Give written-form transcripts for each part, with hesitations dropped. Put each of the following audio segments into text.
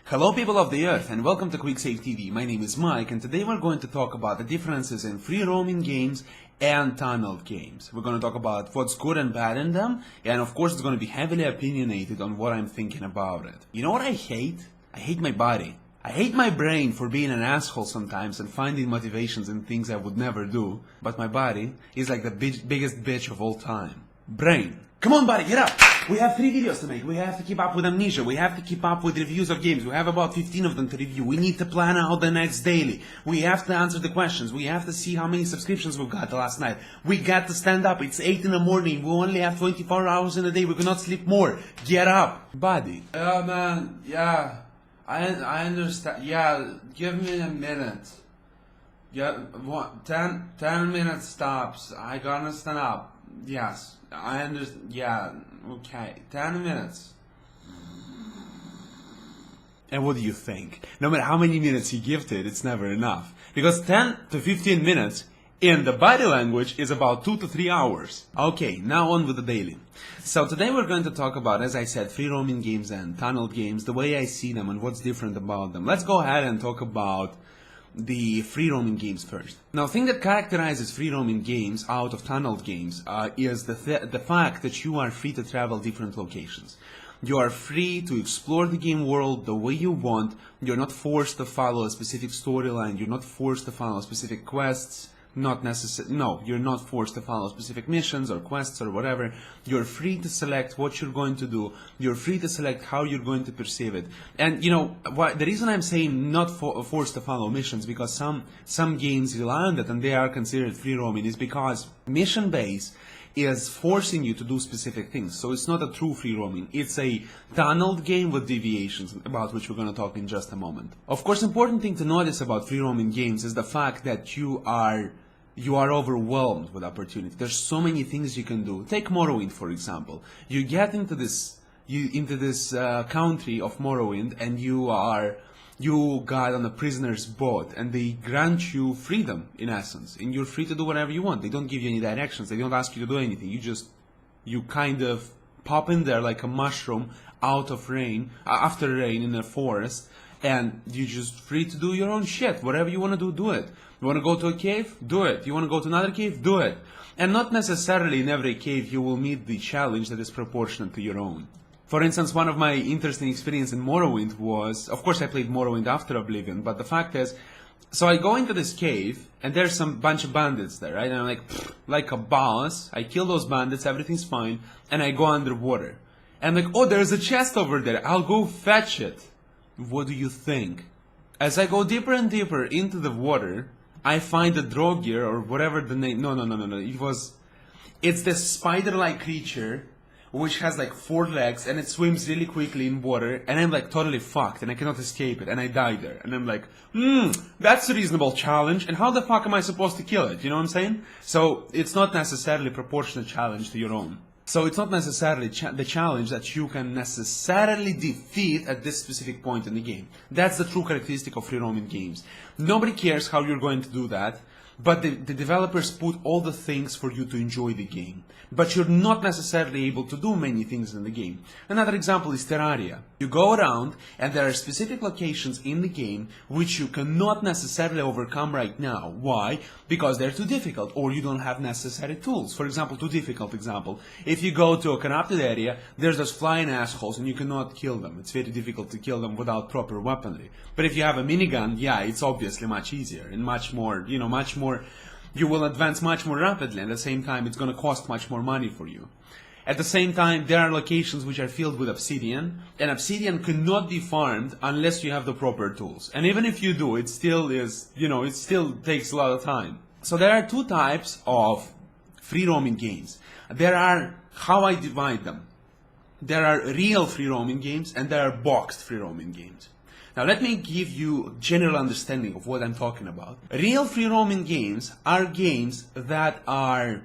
Hello people of the earth and welcome to QuickSaveTV. My name is Mike and today we're going to talk about the differences in free roaming games and tunneled games. We're going to talk about what's good and bad in them, and of course it's going to be heavily opinionated on what I'm thinking about it. You know what I hate? I hate my body. I hate my brain for being an asshole sometimes and finding motivations in things I would never do, but my body is like the biggest bitch of all time. Brain. Come on, buddy, get up! We have 3 videos to make. We have to keep up with Amnesia. We have to keep up with reviews of games. We have about 15 of them to review. We need to plan out the next daily. We have to answer the questions. We have to see how many subscriptions we've got last night. We got to stand up. It's 8 in the morning. We only have 24 hours in a day. We cannot sleep more. Get up. Buddy. Yeah, man. Yeah. I understand. Yeah, give me a minute. Yeah, 10 minutes stops. I gotta stand up. Yes, I understand. Yeah, okay. 10 minutes. And what do you think? No matter how many minutes you give to it, it's never enough. Because 10 to 15 minutes in the body language is about 2 to 3 hours. Okay, now on with the daily. So today we're going to talk about, as I said, free roaming games and tunneled games, the way I see them and what's different about them. Let's go ahead and talk about the free roaming games first. Now, the thing that characterizes free roaming games out of tunneled games is the fact that you are free to travel different locations. You are free to explore the game world the way you want. You're not forced to follow a specific storyline. You're not forced to follow specific quests. No, you're not forced to follow specific missions or quests or whatever. You're free to select what you're going to do. You're free to select how you're going to perceive it. And you know, the reason I'm saying not forced to follow missions, because some games rely on that and they are considered free roaming, is because mission based is forcing you to do specific things. So it's not a true free roaming. It's a tunneled game with deviations, about which we're going to talk in just a moment. Of course, important thing to notice about free roaming games is the fact that you are overwhelmed with opportunity. There's so many things you can do. Take Morrowind, for example. You get into this country of Morrowind, and you got on a prisoner's boat, and they grant you freedom, in essence, and you're free to do whatever you want. They don't give you any directions. They don't ask you to do anything. You kind of pop in there like a mushroom out of rain, after rain in a forest, and you're just free to do your own shit. Whatever you want to do, do it. You want to go to a cave? Do it. You want to go to another cave? Do it. And not necessarily in every cave you will meet the challenge that is proportionate to your own. For instance, one of my interesting experiences in Morrowind was, of course I played Morrowind after Oblivion, but the fact is, so I go into this cave, and there's some bunch of bandits there, right? And I'm like a boss, I kill those bandits, everything's fine, and I go underwater. And I'm like, oh, there's a chest over there, I'll go fetch it. What do you think? As I go deeper and deeper into the water, I find a Drogir, or whatever the name, no, it's this spider-like creature, which has like 4 legs, and it swims really quickly in water, and I'm like totally fucked, and I cannot escape it, and I die there. And I'm like, that's a reasonable challenge, and how the fuck am I supposed to kill it? You know what I'm saying? So, it's not necessarily a proportionate challenge to your own. So it's not necessarily the challenge that you can necessarily defeat at this specific point in the game. That's the true characteristic of free roaming games. Nobody cares how you're going to do that, but the developers put all the things for you to enjoy the game. But you're not necessarily able to do many things in the game. Another example is Terraria. You go around, and there are specific locations in the game which you cannot necessarily overcome right now. Why? Because they're too difficult, or you don't have necessary tools. For example, too difficult example. If you go to a corrupted area, there's those flying assholes, and you cannot kill them. It's very difficult to kill them without proper weaponry. But if you have a minigun, yeah, it's obviously much easier, and much more, you will advance much more rapidly, and at the same time it's going to cost much more money for you. At the same time, there are locations which are filled with obsidian, and obsidian cannot be farmed unless you have the proper tools. And even if you do, it still is, it still takes a lot of time. So there are 2 types of free roaming games. There are, how I divide them. There are real free roaming games, and there are boxed free roaming games. Now let me give you a general understanding of what I'm talking about. Real free roaming games are games that are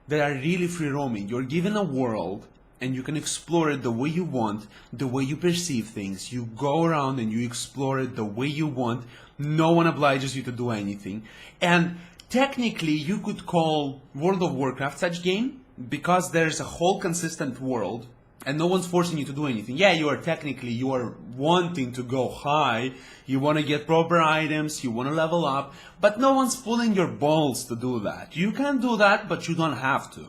really free roaming. You're given a world and you can explore it the way you want, the way you perceive things. You go around and you explore it the way you want. No one obliges you to do anything. And technically you could call World of Warcraft such game, because there's a whole consistent world and no one's forcing you to do anything. Yeah, you are wanting to go high, you want to get proper items, you want to level up, but no one's pulling your balls to do that. You can do that, but you don't have to.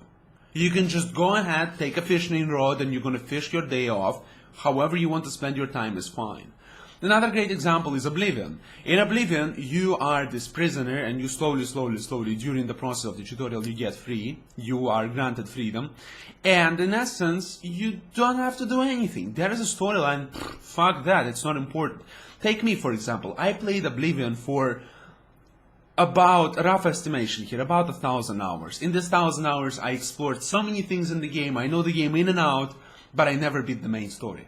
You can just go ahead, take a fishing rod, and you're going to fish your day off. However you want to spend your time is fine. Another great example is Oblivion. In Oblivion, you are this prisoner, and you slowly, during the process of the tutorial, you get free. You are granted freedom. And in essence, you don't have to do anything. There is a storyline. Fuck that, it's not important. Take me, for example. I played Oblivion for about, a rough estimation here, about 1,000 hours. In this 1,000 hours, I explored so many things in the game. I know the game in and out, but I never beat the main story.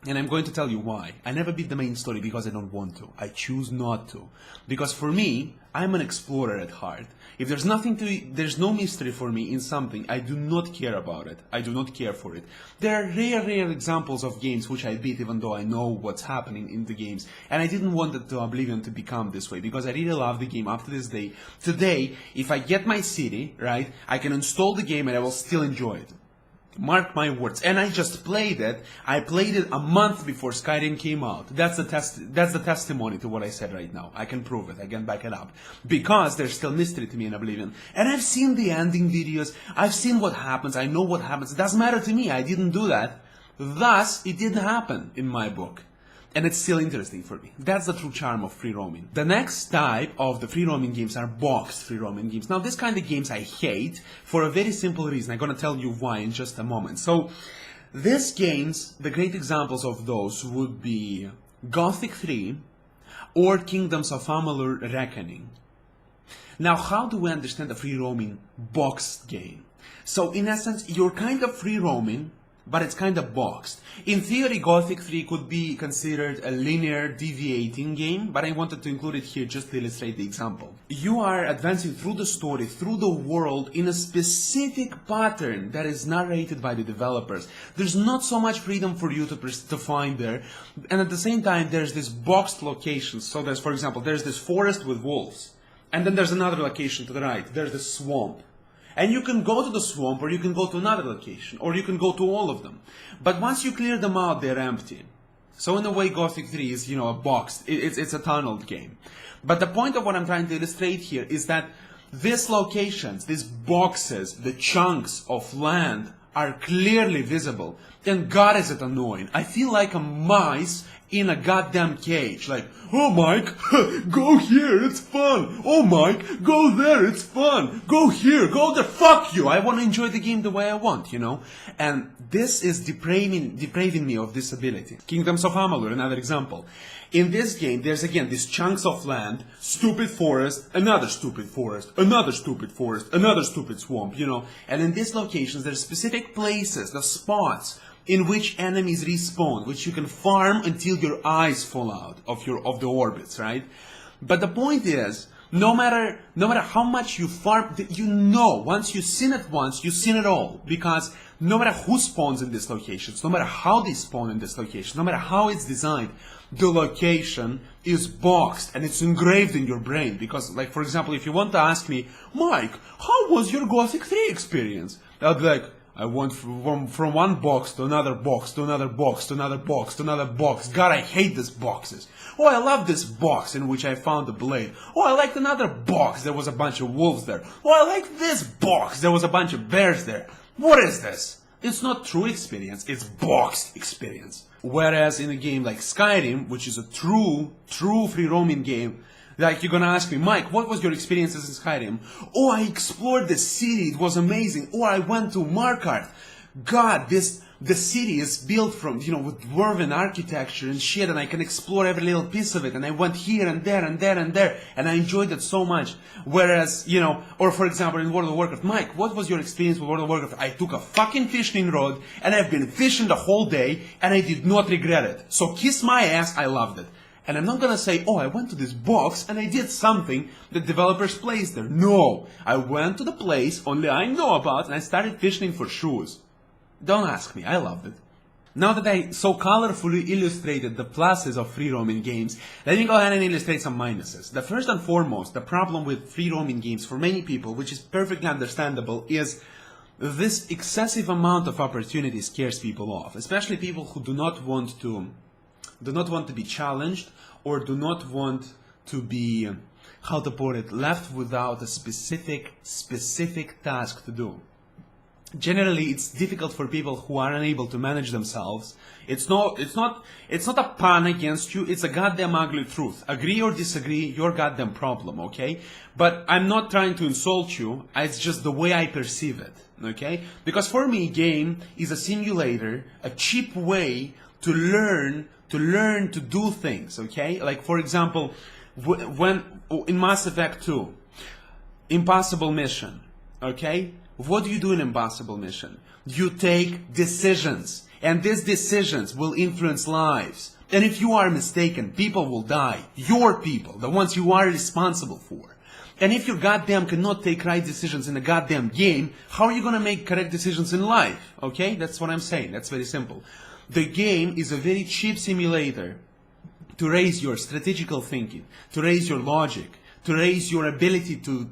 And I'm going to tell you why. I never beat the main story because I don't want to. I choose not to. Because for me, I'm an explorer at heart. If there's there's no mystery for me in something, I do not care about it. I do not care for it. There are rare examples of games which I beat even though I know what's happening in the games. And I didn't want it to Oblivion to become this way because I really love the game up to this day. Today, if I get my city, right, I can install the game and I will still enjoy it. Mark my words. And I just played it. I played it a month before Skyrim came out. That's the testimony to what I said right now. I can prove it. I can back it up. Because there's still mystery to me in Oblivion. And I've seen the ending videos. I've seen what happens. I know what happens. It doesn't matter to me. I didn't do that. Thus, it didn't happen in my book. And it's still interesting for me. That's the true charm of free roaming. The next type of the free roaming games are boxed free roaming games. Now, this kind of games I hate for a very simple reason. I'm going to tell you why in just a moment. So, these games, the great examples of those would be Gothic 3 or Kingdoms of Amalur Reckoning. Now, how do we understand a free roaming boxed game? So, in essence, you're kind of free roaming, but it's kind of boxed. In theory, Gothic 3 could be considered a linear deviating game, but I wanted to include it here just to illustrate the example. You are advancing through the story, through the world, in a specific pattern that is narrated by the developers. There's not so much freedom for you to find there, and at the same time, there's this boxed locations. So there's, for example, there's this forest with wolves, and then there's another location to the right. There's the swamp. And you can go to the swamp, or you can go to another location, or you can go to all of them. But once you clear them out, they're empty. So in a way, Gothic 3 is, a box. It's a tunneled game. But the point of what I'm trying to illustrate here is that these locations, these boxes, the chunks of land are clearly visible. And God, is it annoying. I feel like a mice in a goddamn cage. Like, oh Mike, go here, it's fun. Oh Mike, go there, it's fun. Go here, go there, fuck you. I want to enjoy the game the way I want, And this is depraving me of this ability. Kingdoms of Amalur, another example. In this game, there's again these chunks of land, stupid forest, another stupid forest, another stupid forest, another stupid swamp, And in these locations, there's specific places, the spots, in which enemies respawn, which you can farm until your eyes fall out of the orbits, right? But the point is, no matter how much you farm, once you sin it once, you sin it all. Because no matter who spawns in these locations, no matter how they spawn in this location, no matter how it's designed, the location is boxed and it's engraved in your brain. Because, like, for example, if you want to ask me, Mike, how was your Gothic 3 experience? I'll be like, I went from one box to another box to another box to another box to another box. God, I hate these boxes. Oh, I love this box in which I found the blade. Oh, I liked another box. There was a bunch of wolves there. Oh, I like this box. There was a bunch of bears there. What is this? It's not true experience. It's boxed experience. Whereas in a game like Skyrim, which is a true free roaming game, like, you're gonna ask me, Mike, what was your experiences in Skyrim? Oh, I explored the city, it was amazing. Oh, I went to Markarth. God, the city is built from, with dwarven architecture and shit, and I can explore every little piece of it, and I went here and there and there and there, and I enjoyed it so much. Whereas, or for example, in World of Warcraft, Mike, what was your experience with World of Warcraft? I took a fucking fishing rod, and I've been fishing the whole day, and I did not regret it. So kiss my ass, I loved it. And I'm not gonna say, oh, I went to this box and I did something that developers placed there. No, I went to the place only I know about and I started fishing for shoes. Don't ask me, I loved it. Now that I so colorfully illustrated the pluses of free roaming games, let me go ahead and illustrate some minuses. The first and foremost, the problem with free roaming games for many people, which is perfectly understandable, is this excessive amount of opportunity scares people off, especially people who do not want to be challenged, or do not want to be, how to put it, left without a specific task to do. Generally, it's difficult for people who are unable to manage themselves. It's not a pun against you. It's a goddamn ugly truth. Agree or disagree, your goddamn problem, okay? But I'm not trying to insult you. It's just the way I perceive it, okay? Because for me, game is a simulator, a cheap way to learn to do things, okay? Like, for example, when in Mass Effect 2, impossible mission, okay? What do you do in impossible mission? You take decisions, and these decisions will influence lives. And if you are mistaken, people will die. Your people, the ones you are responsible for. And if you goddamn cannot take right decisions in a goddamn game, how are you gonna make correct decisions in life? Okay? That's what I'm saying. That's very simple. The game is a very cheap simulator to raise your strategical thinking, to raise your logic, to raise your ability to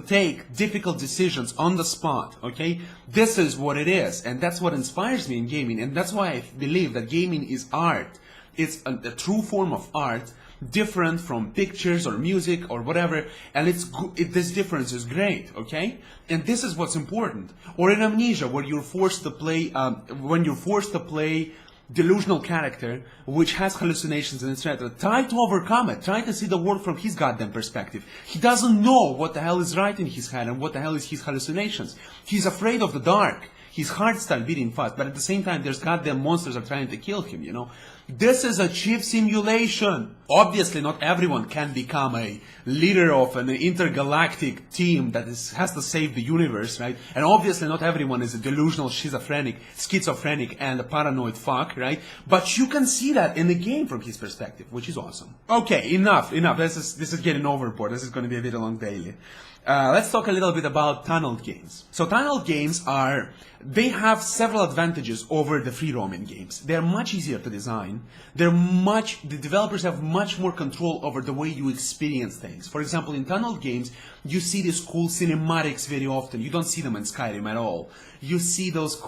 take difficult decisions on the spot, okay? This is what it is, and that's what inspires me in gaming, and that's why I believe that gaming is art. It's a true form of art, different from pictures or music or whatever, and this difference is great, okay? And this is what's important. Or in Amnesia, where you're forced to play, delusional character which has hallucinations and etc. Try to overcome it. Try to see the world from his goddamn perspective. He doesn't know what the hell is right in his head and what the hell is his hallucinations. He's afraid of the dark. His heart starts beating fast, but at the same time there's goddamn monsters are trying to kill him, you know. This is a cheap simulation. Obviously not everyone can become a leader of an intergalactic team that has to save the universe, right? And obviously not everyone is a delusional, schizophrenic and a paranoid fuck, right? But you can see that in the game from his perspective, which is awesome. Okay, enough. This is getting overboard. This is going to be a very long daily. Let's talk a little bit about tunneled games. So tunneled games they have several advantages over the free roaming games. They're much easier to design. The developers have much more control over the way you experience things. For example, in tunneled games, you see these cool cinematics very often. You don't see them in Skyrim at all. You see this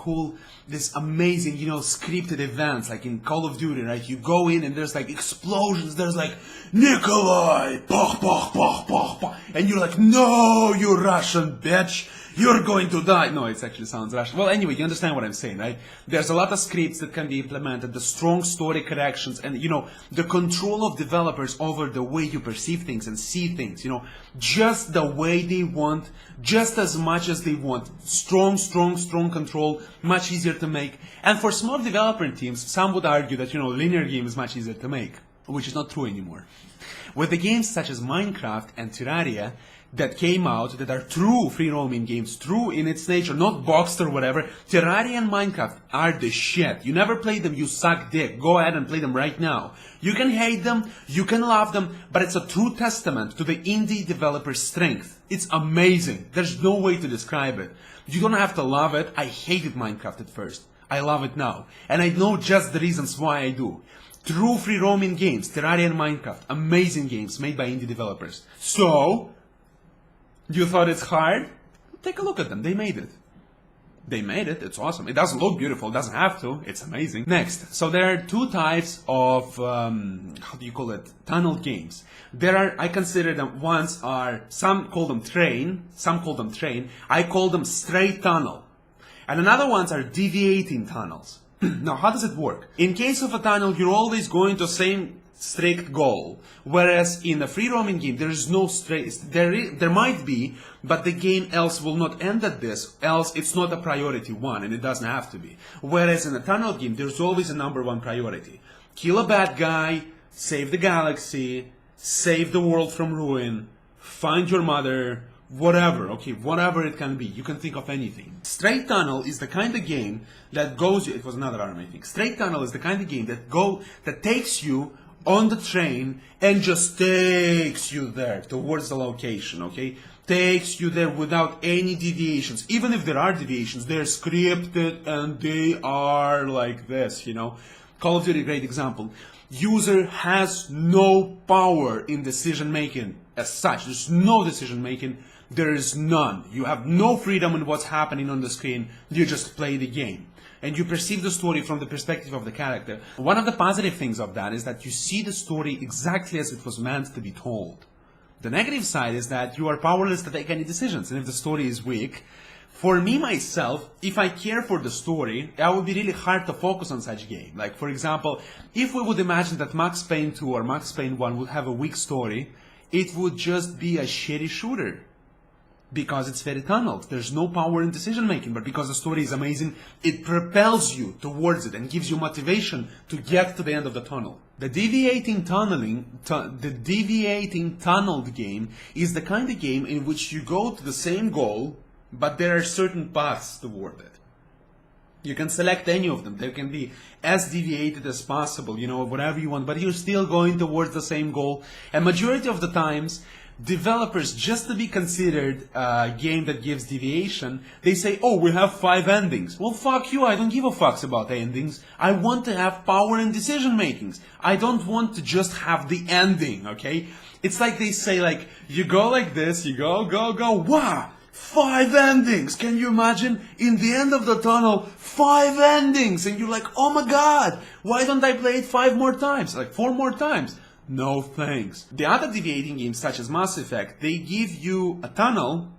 amazing, scripted events, like in Call of Duty, right? You go in and there's like explosions, there's like, Nikolai, poch, poch, poch, poch, poch. And you're like, no, you Russian bitch, you're going to die. No, it actually sounds Russian. Well, anyway, you understand what I'm saying, right? There's a lot of scripts that can be implemented, the strong story corrections, and, the control of developers over the way you perceive things and see things, just the way they want, just as much as they want. Strong control, much easier to make. And for small developer teams, some would argue that, linear game is much easier to make, which is not true anymore. With the games such as Minecraft and Terraria that came out, that are true free roaming games, true in its nature, not boxed or whatever, Terraria and Minecraft are the shit. You never played them, you suck dick. Go ahead and play them right now. You can hate them, you can love them, but it's a true testament to the indie developer's strength. It's amazing. There's no way to describe it. You don't have to love it. I hated Minecraft at first. I love it now. And I know just the reasons why I do. True free roaming games, Terraria and Minecraft, amazing games made by indie developers. So, you thought it's hard? Take a look at them. They made it. It's awesome. It doesn't look beautiful. It doesn't have to. It's amazing. Next. So there are two types of, tunneled games. I consider them, some call them train. I call them straight tunnel. And another ones are deviating tunnels. Now, how does it work? In case of a tunnel, you're always going to the same strict goal. Whereas in a free roaming game, there is no there might be, but the game else will not end at this, else it's not a priority one, and it doesn't have to be. Whereas in a tunnel game, there's always a number one priority. Kill a bad guy, save the galaxy, save the world from ruin, find your mother, whatever it can be. You can think of anything. Straight Tunnel is the kind of game that it was another arm, I think. Straight Tunnel is the kind of game that takes you on the train and just takes you there towards the location, okay? Takes you there without any deviations. Even if there are deviations, they're scripted and they are like this, Call of Duty, great example. User has no power in decision making as such. There's no decision making. There is none. You have no freedom in what's happening on the screen. You just play the game. And you perceive the story from the perspective of the character. One of the positive things of that is that you see the story exactly as it was meant to be told. The negative side is that you are powerless to take any decisions. And if the story is weak, for me, myself, if I care for the story, it would be really hard to focus on such a game. Like, for example, if we would imagine that Max Payne 2 or Max Payne 1 would have a weak story, it would just be a shitty shooter. Because it's very tunneled. There's no power in decision making, but because the story is amazing, it propels you towards it and gives you motivation to get to the end of the tunnel. The deviating tunneled game is the kind of game in which you go to the same goal, but there are certain paths toward it. You can select any of them. There can be as deviated as possible, you know, whatever you want, but you're still going towards the same goal. And majority of the times, developers, just to be considered a game that gives deviation, they say, oh, we have 5 endings. Well, fuck you, I don't give a fuck about endings. I want to have power in decision makings. I don't want to just have the ending, okay? It's like they say, like, you go like this, you go, wow! 5 endings! Can you imagine? In the end of the tunnel, 5 endings! And you're like, oh my god! Why don't I play it 5 more times? Like 4 more times? No thanks. The other deviating games such as Mass Effect, they give you a tunnel,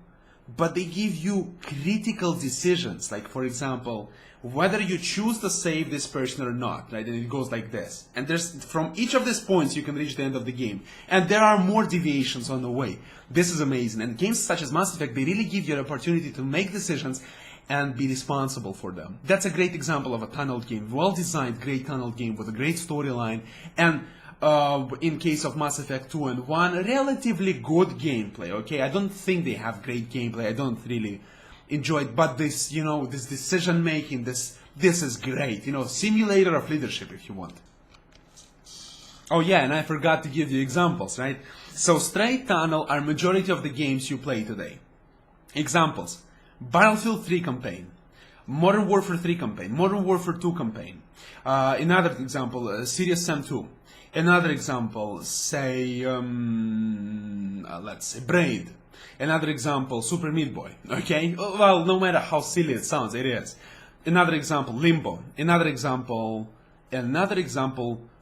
but they give you critical decisions. Like, for example, whether you choose to save this person or not, right? And it goes like this. And there's, from each of these points, you can reach the end of the game. And there are more deviations on the way. This is amazing. And games such as Mass Effect, they really give you an opportunity to make decisions and be responsible for them. That's a great example of a tunneled game. Well-designed, great tunneled game with a great storyline. And in case of Mass Effect 2 and 1, relatively good gameplay, okay? I don't think they have great gameplay. I don't really enjoy it. But this, you know, this decision making, this is great. You know, simulator of leadership if you want. Oh yeah, and I forgot to give you examples, right? So straight tunnel are majority of the games you play today. Examples: Battlefield 3 campaign, Modern Warfare 3 campaign, Modern Warfare 2 campaign. Another example, Serious Sam 2. Another example, say, let's say Braid. Another example, Super Meat Boy. Okay? Well, no matter how silly it sounds, it is. Another example, Limbo. Another example,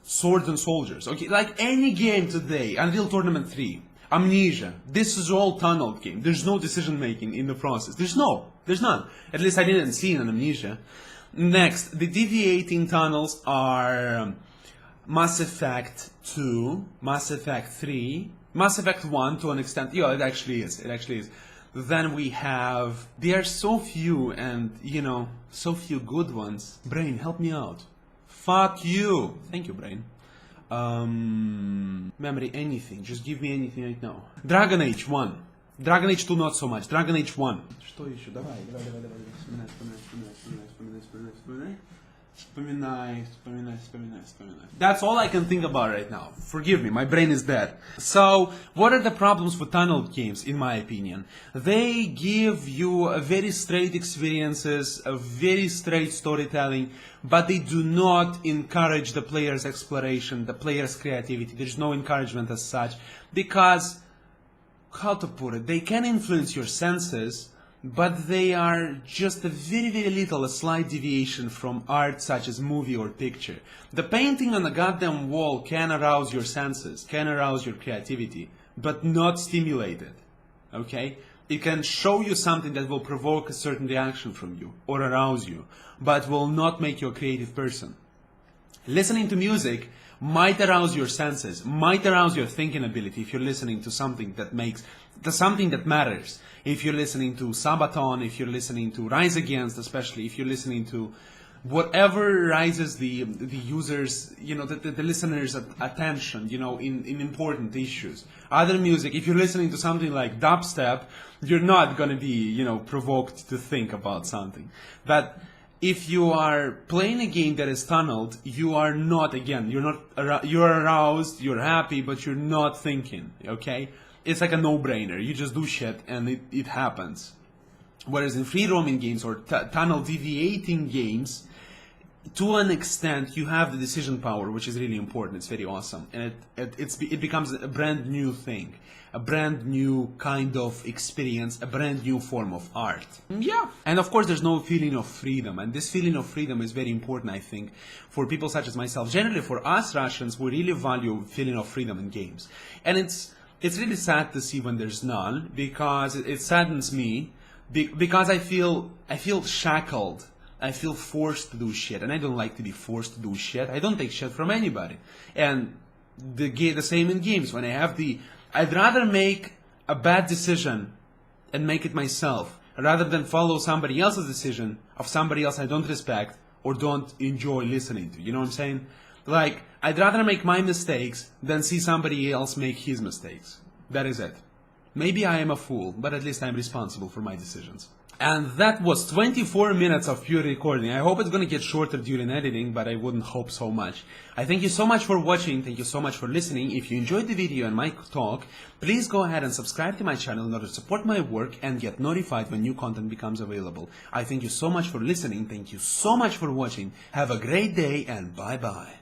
Swords and Soldiers. Okay, like any game today, Unreal Tournament 3, Amnesia. This is all tunneled game. There's no decision making in the process. There's none. At least I didn't see in an Amnesia. Next, the deviating tunnels are Mass Effect 2, Mass Effect 3, Mass Effect 1 to an extent. Yeah, it actually is. Then we have, there are so few and, you know, so few good ones. Brain, help me out. Fuck you. Thank you, Brain. Memory, anything. Just give me anything right now. Dragon Age 1. Dragon Age 2 not so much. Dragon Age 1. Что еще? Давай. Вспоминай. That's all I can think about right now. Forgive me, my brain is dead. So, what are the problems with tunneled games, in my opinion? They give you a very straight experiences, a very straight storytelling, but they do not encourage the player's exploration, the player's creativity. There's no encouragement as such, because, how to put it, they can influence your senses, but they are just a very, very little, a slight deviation from art such as movie or picture. The painting on a goddamn wall can arouse your senses, can arouse your creativity, but not stimulate it, okay? It can show you something that will provoke a certain reaction from you, or arouse you, but will not make you a creative person. Listening to music might arouse your senses, might arouse your thinking ability if you're listening to something that something that matters. If you're listening to Sabaton, if you're listening to Rise Against, especially if you're listening to whatever raises the users, you know, the listeners' attention, you know, in important issues. Other music, if you're listening to something like dubstep, you're not going to be, you know, provoked to think about something. But if you are playing a game that is tunneled, you are not, again, you're aroused, you're happy, but you're not thinking, okay? It's like a no-brainer. You just do shit and it happens. Whereas in free roaming games or tunnel deviating games, to an extent, you have the decision power, which is really important. It's very awesome, and it becomes a brand new thing, a brand new kind of experience, a brand new form of art. Yeah, and of course, there's no feeling of freedom, and this feeling of freedom is very important, I think, for people such as myself. Generally, for us Russians, we really value feeling of freedom in games, and it's really sad to see when there's none, because it saddens me, because I feel shackled. I feel forced to do shit, and I don't like to be forced to do shit. I don't take shit from anybody. And the same in games. When I'd rather make a bad decision and make it myself, rather than follow somebody else's decision of somebody else I don't respect or don't enjoy listening to. You know what I'm saying? Like, I'd rather make my mistakes than see somebody else make his mistakes. That is it. Maybe I am a fool, but at least I'm responsible for my decisions. And that was 24 minutes of pure recording. I hope it's going to get shorter during editing, but I wouldn't hope so much. I thank you so much for watching. Thank you so much for listening. If you enjoyed the video and my talk, please go ahead and subscribe to my channel in order to support my work and get notified when new content becomes available. I thank you so much for listening. Thank you so much for watching. Have a great day, and bye-bye.